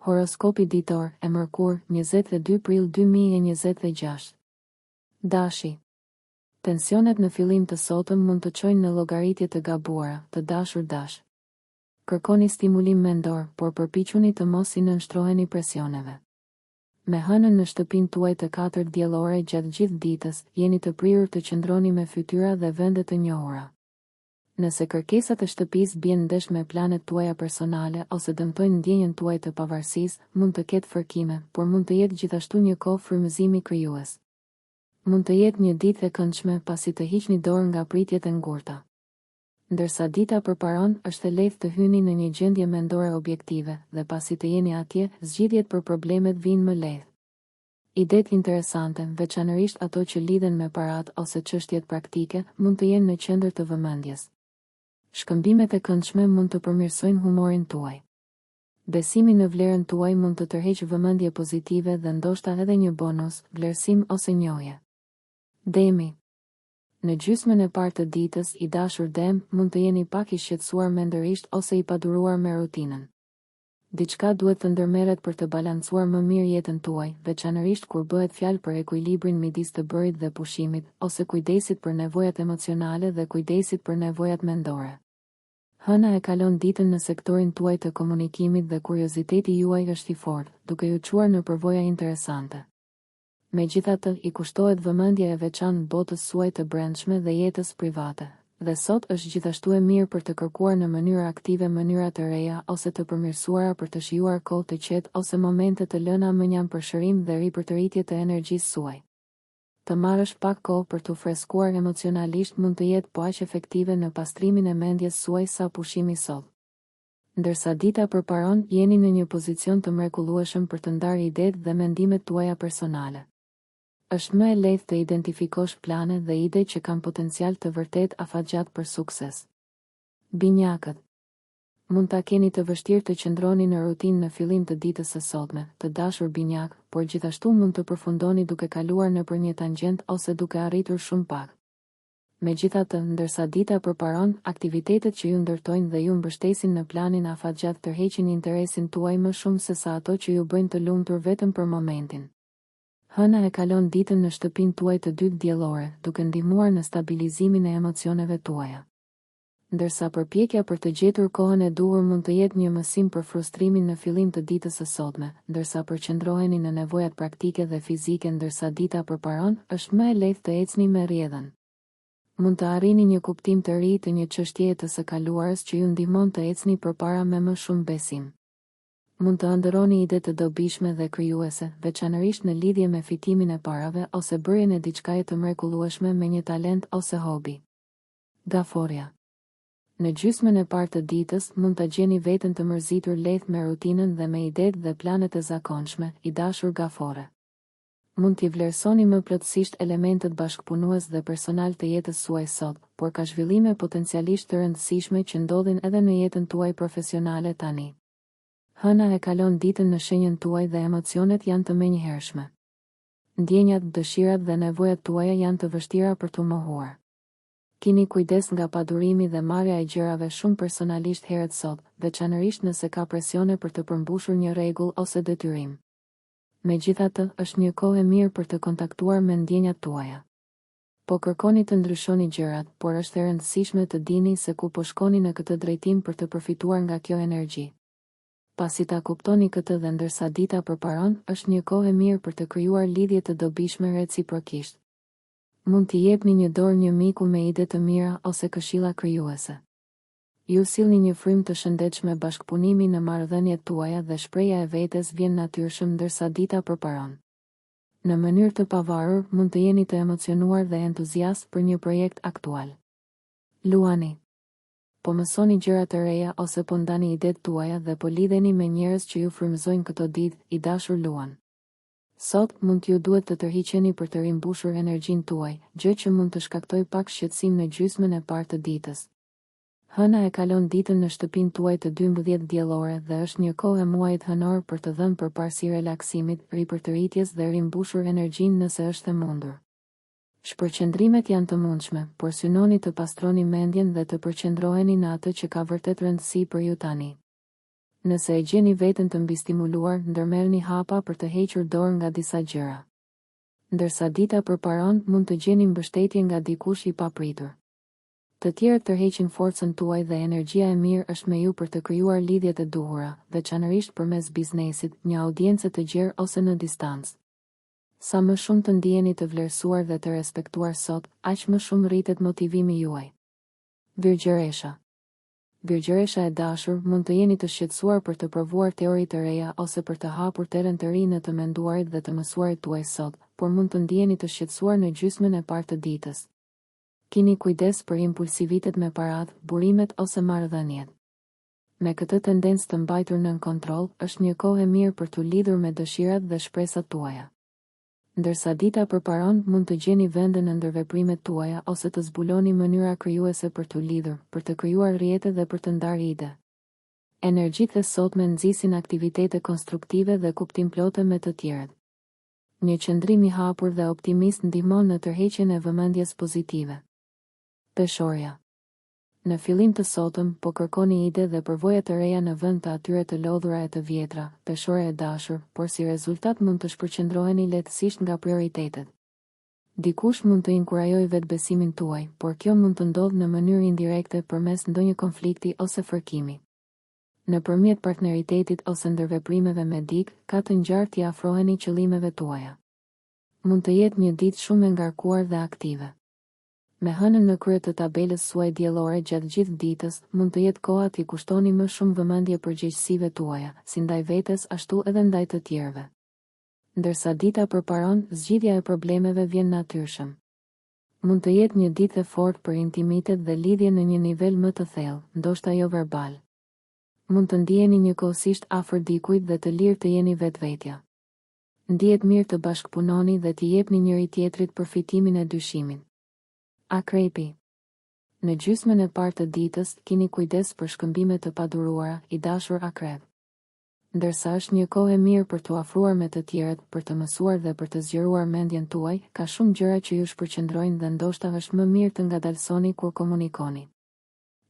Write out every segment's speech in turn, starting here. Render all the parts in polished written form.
Horoskopi ditor e Mërkur, 22 prill 2026. Dashi. Tensionet në fillim të sotëm mund të çojnë në llogaritje të gabuara, të dashur dash. Kërkoni stimulim mendor, por përpiquni të mos i nënshtroheni presioneve. Me hënën në shtëpinë tuaj të 4 diellore gjatë gjithë ditës, jeni të prirur të qëndroni me fytyra dhe vende të njohura. Nëse kërkesat e shtëpisë bien ndesh me planet tuaja personale ose dëmtojnë ndjenjen tuaj të pavarësisë, mund të ketë fërkime, por mund të jetë gjithashtu një kohë frymëzimi krijues. Mund të jetë një ditë e këndshme pasi të hiqni dorë nga pritjet e ngurta. Ndërsa dita përparon, është e lehtë të hyni në një gjendje mendore objektive dhe pasi të jeni atje, zgjidhjet për problemet vijnë më lehtë. Idetë interesante, veçanërisht ato që lidhen me paratë ose çështjet praktike, mund të jenë në qendër të vëmendjes. Shkëmbimet e këndshme mund të përmirësojnë humorin tuaj. Besimi në vlerën tuaj mund të tërheqë vëmendje pozitive dhe ndoshta edhe një bonus, vlerësim ose njohje. Demi. Në gjysmën e parë të ditës, i dashur Dem, mund të jeni pak i shqetësuar mendërisht ose i paduruar me rutinën. Diçka duhet të ndërmerret për të balancuar më mirë jetën tuaj, veçanërisht kur bëhet fjalë për ekuilibrin midis të bërit dhe pushimit, ose kujdesit për nevojat emocionale dhe kujdesit për nevojat mendore. Hëna e kalon ditën në sektorin tuaj të komunikimit dhe kurioziteti juaj është i fortë, duke ju çuar në përvoja interesante. Megjithatë, i kushtohet vëmendje e veçantë botës suaj të brendshme dhe jetës private. Dhe sot është gjithashtu e mirë për të kërkuar në mënyrë aktive mënyra të reja ose të përmirësuara për të shijuar kohë të qetë ose momente të lëna më njëm për shërim dhe ripërtëritje të energjisë suaj. Të marrësh pak kohë për të freskuar emocionalisht mund të jetë po aq efektive në pastrimin e mendjes suaj sa pushimi sot. Ndërsa dita përparon, jeni në një pozicion të mrekullueshëm për të ndarë idetë dhe mendimet tuaja personale. Është më e lehtë të identifikosh plane dhe ide që kanë potencial të vërtet afatgjat për sukses. Binjakët. Mund ta keni të vështirë të qëndroni në rutinë në fillim të ditës së sotme, të dashur binjak, por gjithashtu mund të përfundoni duke kaluar nëpër një tangjent ose duke arritur shumë pak. Megjithatë, ndërsa dita përparon, aktivitetet që ju ndërtojnë dhe ju mbështesin në planin afatgjat tërheqin interesin tuaj më shumë se sa ato që ju bëjnë të lumtur vetëm për momentin. Hëna e kalon ditën në shtëpinë tuaj të 2 diellore, duke ndihmuar në stabilizimin e emocioneve tuaja. Ndërsa përpjekja për të gjetur kohën e duhur mund të jetë një mësim për frustrimin në fillim të ditës së sotme, ndërsa përqendroheni në nevojat praktike dhe fizike ndërsa dita përparon, është më e lehtë të ecni me rrjedhën. Mund të arrini një kuptim të ri të një çështjeje të së kaluarës që ju ndihmon të ecni përpara me më shumë besim. Mund të ëndërroni ide të dobishme dhe krijuese, veçanërisht në lidhje me fitimin e parave ose bërjen e diçkaje të mrekullueshme me një talent ose hobi. Gaforja. Në gjysmën e parë të ditës, mund ta gjeni veten të mërzitur lehtë me rutinën dhe me idetë dhe planet e zakonshme, i dashur gafore. Mund t'i vlerësoni më plotësisht elementet bashkëpunues dhe personal të jetës suaj sot, por ka zhvillime potencialisht të rëndësishme që ndodhin edhe në jetën tuaj profesionale tani. Hëna e kalon ditën në shenjën tuaj dhe emocionet janë të menjëhershme. Ndjenjat, dëshirat dhe nevojat tuaja janë të vështira për të mohuar. Kini kujdes nga padurimi dhe marrja e gjërave shumë personalisht herët sot, veçanërisht nëse ka presione për të përmbushur një rregull ose detyrim. Megjithatë, është një kohë e mirë për të kontaktuar me ndjenjat tuaja. Po kërkoni të ndryshoni gjërat, por është e rëndësishme të dini se ku po shkoni në këtë drejtim për të përfituar nga kjo energji. Pasi ta kuptoni këtë dhe ndërsa dita përparon, është një kohë e mirë për të krijuar lidhje të dobishme reciprokisht. Mund t'i jepni një dorë një miku me ide të mira ose këshilla krijuese. Ju sillni një frym të shëndetshme bashkëpunimi në marrëdhëniet tuaja dhe shpreha e vetes vjen natyrshëm ndërsa dita përparon. Në mënyrë të pavarur, mund të jeni të emocionuar dhe entuziast për një projekt aktual. Luani. Po mësoni gjëra të reja ose po ndani idetë tuaja dhe po lidheni me njerëz që ju frymëzojnë këto ditë, i dashur Luan. Sot mund t'ju duhet të tërhiqeni për të rimbushur energjinë tuaj, gjë që mund të shkaktojë pak shqetësim në gjysmën e parë të ditës. Hëna e kalon ditën në shtëpinë tuaj të 12 diellore dhe është një kohë e muajit hënor për të dhënë përparësi relaksimit, ripërtëritjes dhe rimbushur energjinë nëse është e mundur. Shpërqendrimet janë të mundshme, por synoni të pastroni mendjen dhe të përqendroheni në atë që ka vërtet rëndësi për ju tani. Nëse e gjeni veten të mbistimuluar, ndërmerrni hapa për të hequr dorë nga disa gjëra. Ndërsa dita përparon, mund të gjeni mbështetje nga dikush i papritur. Të tjerët tërheqin forcën tuaj dhe energjia e mirë është me ju për të krijuar lidhjet e duhura, veçanërisht përmes biznesit, një audiencë të gjerë ose në distancë. Sa më shumë të ndiheni të vlerësuar dhe të respektuar sot, aq më shumë rritet motivimi juaj. Virgjëresha. Virgjëresha e dashur, mund të jeni të shqetësuar për të provuar teori të reja ose për të hapur teren të ri në të menduarit dhe të mësuarit tuaj sot, por mund të ndiheni të shqetësuar në gjysmën e parë të ditës. Kini kujdes për impulsivitet me paratë, burimet ose marrëdhëniet. Me këtë tendencë të mbajtur nën kontroll, është një kohë e mirë për të lidhur me dëshirat dhe shpresat tuaja. Ndërsa dita përparon, mund të gjeni vende në ndërveprimet tuaja ose të zbuloni mënyra krijuese për të lidhur, për të krijuar rrjete dhe për të ndarë ide. Energjitë e sotme nxisin aktivitete konstruktive dhe kuptimplote me të tjerët. Një qëndrim i hapur dhe optimist ndihmon në tërheqjen e vëmendjes pozitive. Peshorja. Në fillim të sotëm, po kërkoni ide dhe përvoja të reja në vend të atyre të lodhura e të vjetra, peshore e dashur, por si rezultat mund të shpërqendroheni lehtësisht nga prioritetet. Dikush mund të inkurajojë vetbesimin tuaj, por kjo mund të ndodhë në mënyrë indirekte përmes ndonjë konflikti ose fërkimi. Nëpërmjet partneritetit ose ndërveprimeve me dikë, ka të ngjarë t'i afroheni qëllimeve tuaja. Mund të jetë një ditë shumë e ngarkuar dhe aktive. Me hënën në krye të tabelës suaj diellore gjatë gjithë ditës, mund të jetë koha t'i kushtoni më shumë vëmendje përgjegjësive tuaja, si ndaj vetes ashtu edhe ndaj të tjerëve. Ndërsa dita përparon, zgjidhja e problemeve vjen natyrshëm. Mund të jetë një ditë e fortë për intimitet dhe lidhje në një nivel më të thellë, ndoshta jo verbal. Mund të ndiheni njëkohësisht afër dikujt dhe të lirë të jeni vetvetja. Ndihet mirë të bashkëpunoni dhe t'i jepni njëri tjetrit përfitimin e dyshimin. Akrepi. Në gjysmën e parë të ditës, kini kujdes për shkëmbime të paduruara, i dashur akrep. Ndërsa është një kohë e mirë për t'u afruar me të tjerët, për të mësuar dhe për të zgjeruar mendjen tuaj, ka shumë gjëra që ju shpërqendrojnë dhe ndoshta është më mirë të ngadalsoni kur komunikoni.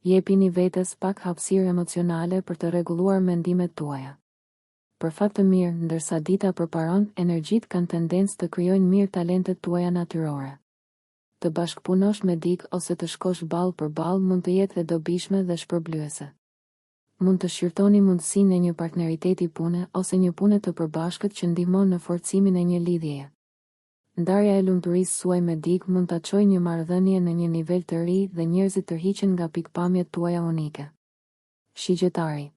Jepini vetes pak hapësirë emocionale për të rregulluar mendimet tuaja. Për fat të mirë, ndërsa dita përparon, energjitë kanë tendencë të krijojnë mirë talentet tuaja natyrore. Të bashkëpunosh me dikë ose të shkosh ballë për ballë mund të jetë e dobishme dhe shpërblyese. Mund të shqyrtoni mundësinë e një partneriteti pune ose një pune të përbashkët që ndihmon në forcimin e një lidhjeje. Ndarja e lumturisë suaj me dikë mund ta çojë një marrëdhënie në një nivel të ri dhe njerëzit tërhiqen nga pikpamjet tuaja unike. Shigjetari.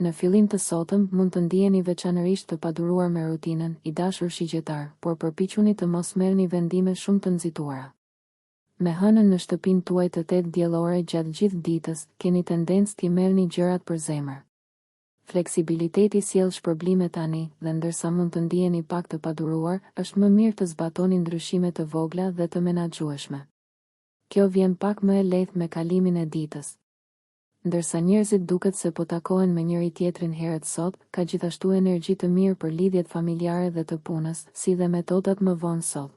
Në fillim të sotëm mund të ndiheni veçanërisht të paduruar me rutinën, i dashur shigjetar, por përpiquni të mos merrni vendime shumë të nxituara. Me hënën në shtëpinë tuaj të tetë diellore gjatë gjithë ditës, keni tendencë t'i merrni gjërat për zemër. Fleksibiliteti sjell shpërblime tani, dhe ndërsa mund të ndiheni pak të paduruar, është më mirë të zbatoni ndryshime të vogla dhe të menaxhueshme. Kjo vjen pak më e lehtë me kalimin e ditës. Ndërsa njerëzit duket se po takohen me njëri tjetrin herët sot, ka gjithashtu energji të mirë për lidhjet familjare dhe të punës, si dhe metodat më vonë sot.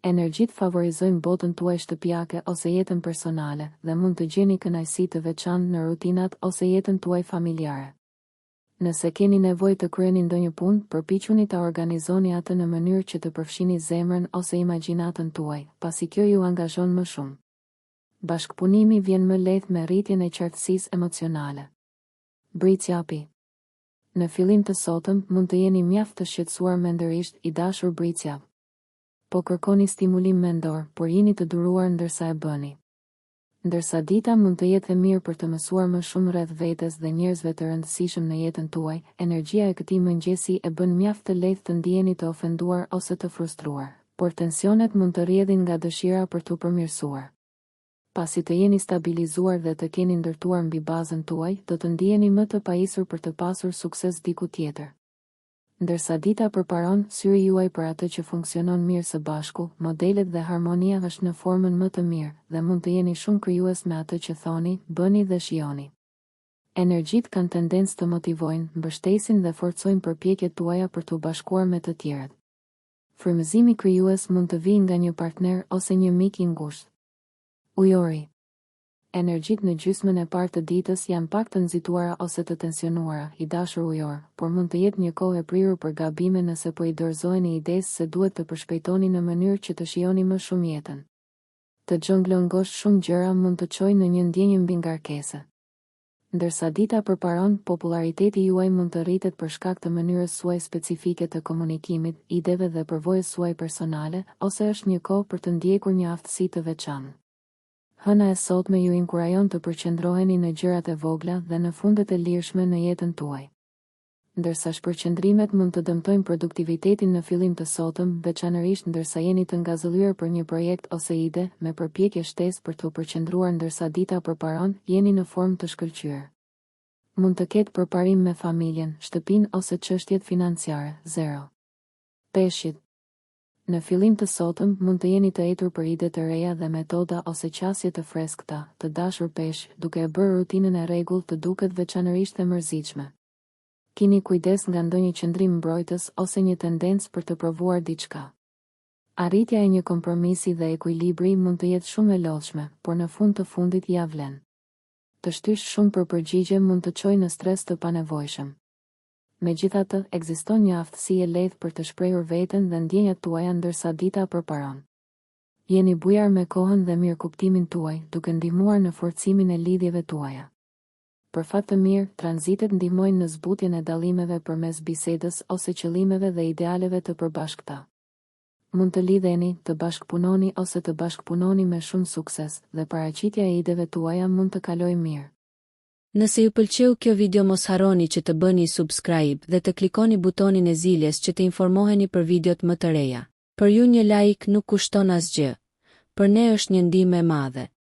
Energjitë favorizojnë botën tuaj shtëpiake ose jetën personale dhe mund të gjeni kënaqësi të veçantë në rutinat ose jetën tuaj familjare. Nëse keni nevojë të kryeni ndonjë punë, përpiquni ta organizoni atë në mënyrë që të përfshini zemrën ose imagjinatën tuaj, pasi kjo ju angazhon më shumë. Bashkëpunimi vjen më lehtë me rritjen e qartësisë emocionale. Bricjapi. Në fillim të sotëm mund të jeni mjaft të shqetësuar mendërisht, i dashur bricjap. Po kërkoni stimulim mendor, por jeni të duruar ndërsa e bëni. Ndërsa dita mund të jetë e mirë për të mësuar më shumë rreth vetes dhe njerëzve të rëndësishëm në jetën tuaj, energjia e këtij mëngjesi e bën mjaft të lehtë të ndiheni të ofenduar ose të frustruar, por tensionet mund të rrjedhin nga dëshira për t'u përmirësuar. Pasi të jeni stabilizuar dhe të keni ndërtuar mbi bazën tuaj, do të ndiheni më të pajisur për të pasur sukses diku tjetër. Ndërsa dita përparon, syri juaj për atë që funksionon mirë së bashku, modelet dhe harmonia është në formën më të mirë, dhe mund të jeni shumë krijues me atë që thoni, bëni dhe shijoni. Energjitë kanë tendencë të motivojnë, mbështesin dhe forcojnë përpjekjet tuaja për t'u bashkuar me të tjerët. Frymëzimi krijues mund të vijë nga një partner ose një mik i ngushtë. Ujori. Energjitë në gjysmën e parë të ditës janë pak të nxituara ose të tensionuara, i dashur ujor, por mund të jetë një kohë e prirur për gabime nëse po i dorëzoheni idesë se duhet të përshpejtoni në mënyrë që të shijoni më shumë jetën. Të xhonglon ngosht shumë gjëra mund të çojë në një ndjenjë mbi ngarkesë. Ndërsa dita përparon, populariteti juaj mund të rritet për shkak të mënyrës suaj specifike të komunikimit, ideve dhe përvojës suaj personale, ose është një kohë për të ndjekur një aftësi të veçantë. Hëna e sotme ju inkurajon të përqendroheni në gjërat e vogla dhe në fundet e lirshme në jetën tuaj. Ndërsa shpërqendrimet mund të dëmtojnë produktivitetin në fillim të sotëm, veçanërisht ndërsa jeni të ngazëlluar për një projekt ose ide, me përpjekje shtesë për të përqendruar ndërsa dita përparon, jeni në formë të shkëlqyer. Mund të ketë përparim me familjen, shtëpinë ose çështjet financiare. 0. Peshqit. Në fillim të sotëm, mund të jeni të etur për ide të reja dhe metoda ose qasje të freskëta, të dashur peshq, duke e bërë rutinën e rregullt të duket veçanërisht e mërzitshme. Kini kujdes nga ndonjë qëndrim mbrojtës ose një tendencë për të provuar diçka. Arritja e një kompromisi dhe ekuilibri mund të jetë shumë e lodhshme, por në fund të fundit ja vlen. Të shtysh shumë për përgjigje mund të çojë në stres të panevojshëm. Megjithatë, ekziston një aftësi e lehtë për të shprehur veten dhe ndjenjat tuaja ndërsa dita përparon. Jeni bujar me kohën dhe mirëkuptimin tuaj, duke ndihmuar në forcimin e lidhjeve tuaja. Për fat të mirë, tranzitet ndihmojnë në zbutjen e dallimeve përmes bisedës ose qëllimeve dhe idealeve të përbashkëta. Mund të lidheni, të bashkëpunoni ose të bashkëpunoni me shumë sukses, dhe paraqitja e ideve tuaja mund të kalojë mirë. Nëse ju pëlqeu kjo video mos harroni që të bëni subscribe dhe të klikoni butonin e ziljes që të informoheni për videot më të reja. Për ju një like nuk kushton asgjë. Për ne është një ndihmë e madhe.